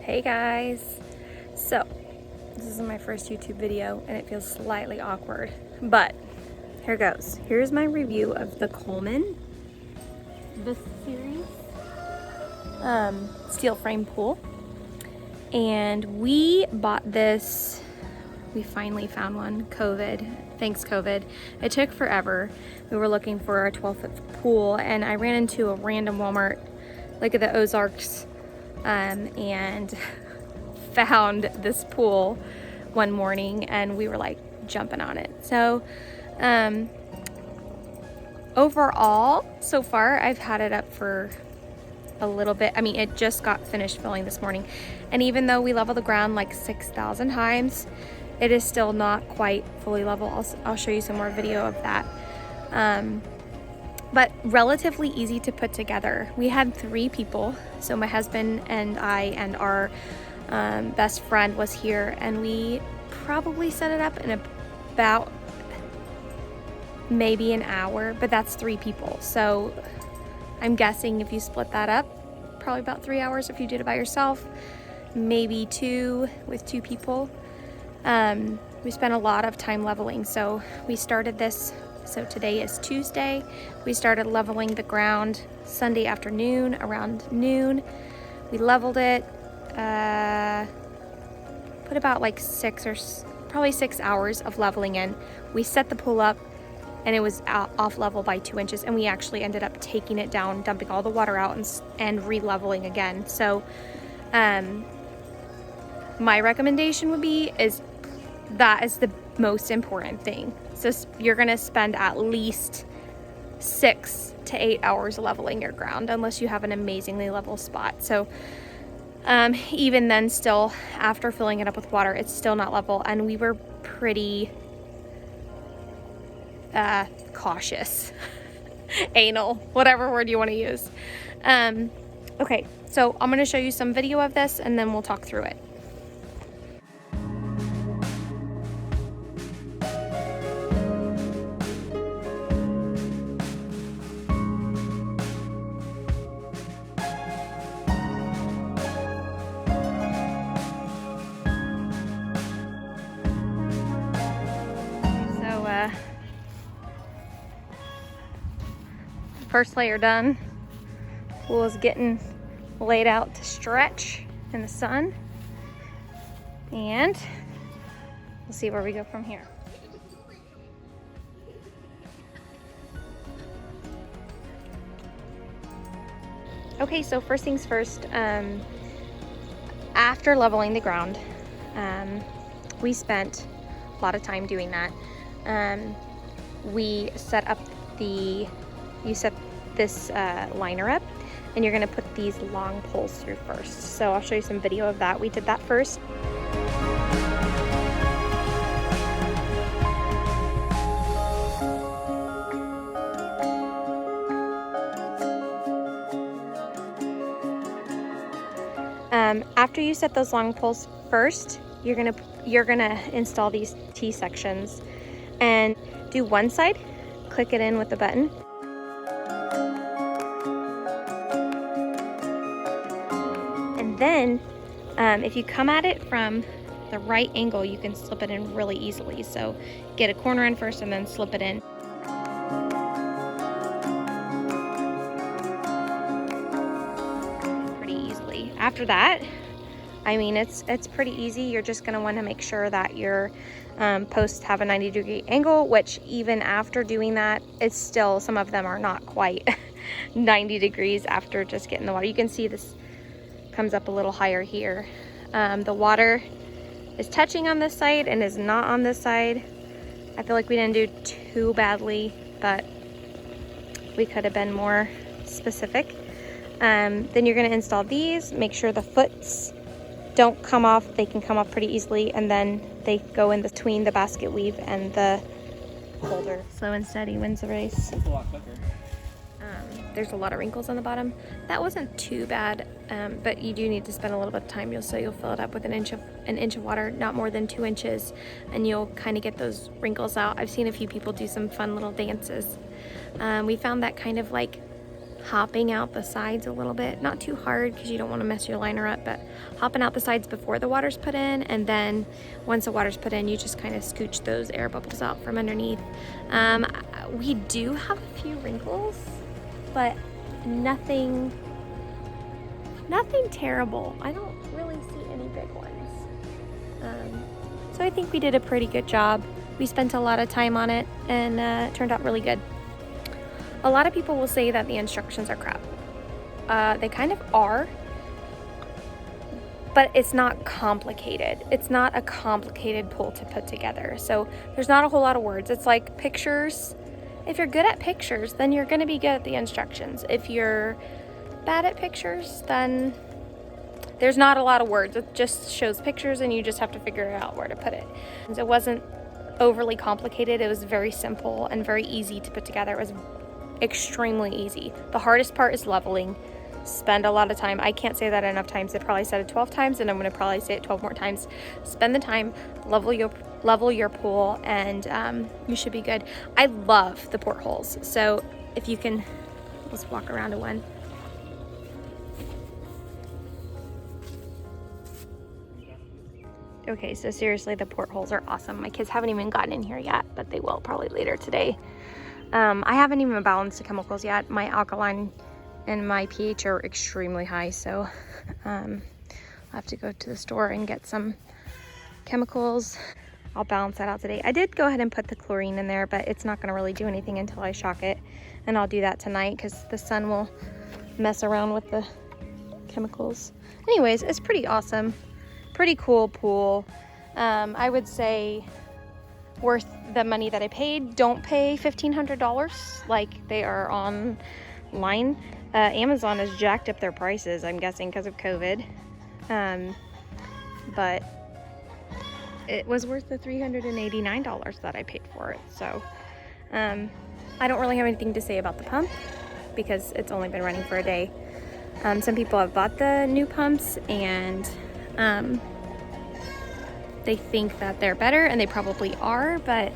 Hey guys! So, this is my first YouTube video and it feels slightly awkward, but here goes. Here's my review of the Coleman Vista series steel frame pool. And we bought this, we finally found one, thanks COVID. It took forever. We were looking for a 12-foot pool and I ran into a random Walmart, like at the Ozarks, and found this pool one morning and we were like jumping on it. So overall, so far I've had it up for a little bit. I mean, it just got finished filling this morning, and even though we level the ground like 6,000 times, it is still not quite fully level. I'll show you some more video of that. But relatively easy to put together. We had 3 people, so my husband and I and our best friend was here, and we probably set it up in about maybe an hour, but that's 3 people. So I'm guessing if you split that up, probably about 3 hours if you did it by yourself, maybe 2 with 2 people. We spent a lot of time leveling, so we started this. So today is Tuesday. We started leveling the ground Sunday afternoon around noon. We leveled it, put about like 6 hours of leveling in. We set the pool up and it was off level by 2 inches, and we actually ended up taking it down, dumping all the water out and re-leveling again. So my recommendation would be that is the most important thing. So you're gonna spend at least 6 to 8 hours leveling your ground unless you have an amazingly level spot. So even then, still after filling it up with water, it's still not level, and we were pretty cautious anal, whatever word you want to use. Okay, so I'm going to show you some video of this and then we'll talk through it. First layer done. Pool is getting laid out to stretch in the sun, and we'll see where we go from here. Okay, so first things first, after leveling the ground, we spent a lot of time doing that. We set up you set this liner up, and you're going to put these long poles through first. So I'll show you some video of that. We did that first. After you set those long poles first, you're gonna install these T-sections, and do one side, click it in with the button. And then if you come at it from the right angle, you can slip it in really easily. So get a corner in first and then slip it in. Pretty easily. After that, I mean, it's pretty easy. You're just going to want to make sure that your posts have a 90-degree angle, which even after doing that, it's still, some of them are not quite 90 degrees after just getting the water. You can see this comes up a little higher here. The water is touching on this side and is not on this side. I feel like we didn't do too badly, but we could have been more specific. Then you're going to install these. Make sure the foots don't come off. They can come off pretty easily, and then they go in between the basket weave and the holder. Slow and steady wins the race. It's a lot quicker. There's a lot of wrinkles on the bottom. That wasn't too bad, but you do need to spend a little bit of time. So you'll fill it up with an inch of water, not more than 2 inches, and you'll kind of get those wrinkles out. I've seen a few people do some fun little dances. We found that kind of like hopping out the sides a little bit, not too hard because you don't want to mess your liner up, but hopping out the sides before the water's put in, and then once the water's put in, you just kind of scooch those air bubbles out from underneath. We do have a few wrinkles, but nothing terrible. I don't really see any big ones. So I think we did a pretty good job. We spent a lot of time on it, and it turned out really good. A lot of people will say that the instructions are crap. They kind of are, but it's not complicated. It's not a complicated pool to put together. So there's not a whole lot of words. It's like pictures. If you're good at pictures, then you're gonna be good at the instructions. If you're bad at pictures, then there's not a lot of words. It just shows pictures and you just have to figure out where to put it. And it wasn't overly complicated. It was very simple and very easy to put together. It was extremely easy. The hardest part is leveling. Spend a lot of time. I can't say that enough times. I probably said it 12 times, and I'm going to probably say it 12 more times. Spend the time, level your pool, and you should be good. I love the portholes. So if you can, let's walk around to one. Okay, so seriously, the portholes are awesome. My kids haven't even gotten in here yet, but they will probably later today. I haven't even balanced the chemicals yet. My alkaline and my pH are extremely high, so I'll have to go to the store and get some chemicals. I'll balance that out today. I did go ahead and put the chlorine in there, but it's not gonna really do anything until I shock it, and I'll do that tonight because the sun will mess around with the chemicals. Anyways, it's pretty awesome. Pretty cool pool. I would say worth the money that I paid. Don't pay $1,500 like they are online. Amazon has jacked up their prices, I'm guessing because of COVID. But it was worth the $389 that I paid for it. So I don't really have anything to say about the pump because it's only been running for a day. Some people have bought the new pumps and they think that they're better, and they probably are, but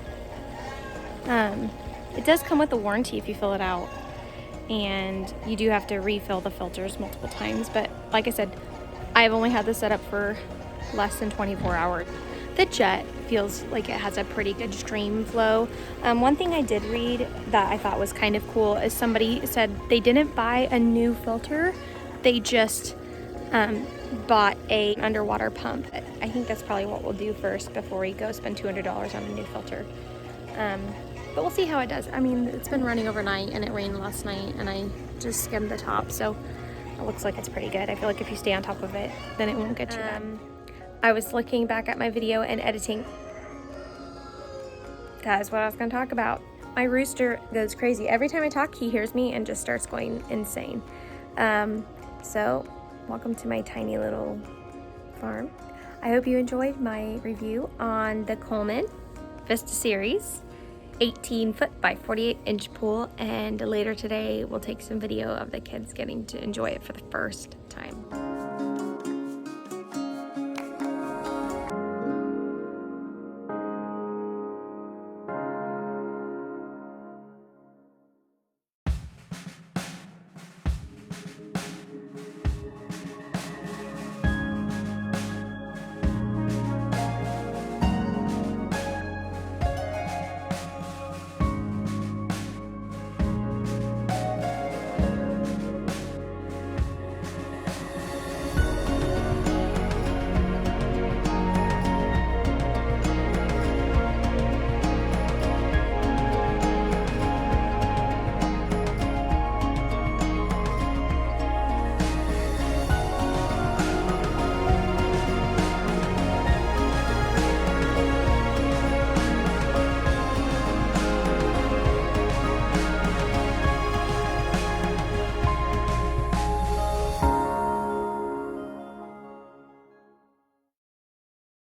it does come with a warranty if you fill it out, and you do have to refill the filters multiple times. But like I said, I've only had this set up for less than 24 hours. The jet feels like it has a pretty good stream flow. One thing I did read that I thought was kind of cool is somebody said they didn't buy a new filter, they just bought a underwater pump. I think that's probably what we'll do first before we go spend $200 on a new filter. But we'll see how it does. I mean, it's been running overnight and it rained last night and I just skimmed the top, so it looks like it's pretty good. I feel like if you stay on top of it, then it won't get too bad. I was looking back at my video and editing. That is what I was going to talk about. My rooster goes crazy. Every time I talk, he hears me and just starts going insane. So welcome to my tiny little farm. I hope you enjoyed my review on the Coleman Vista series 18-foot by 48-inch pool, and later today we'll take some video of the kids getting to enjoy it for the first time.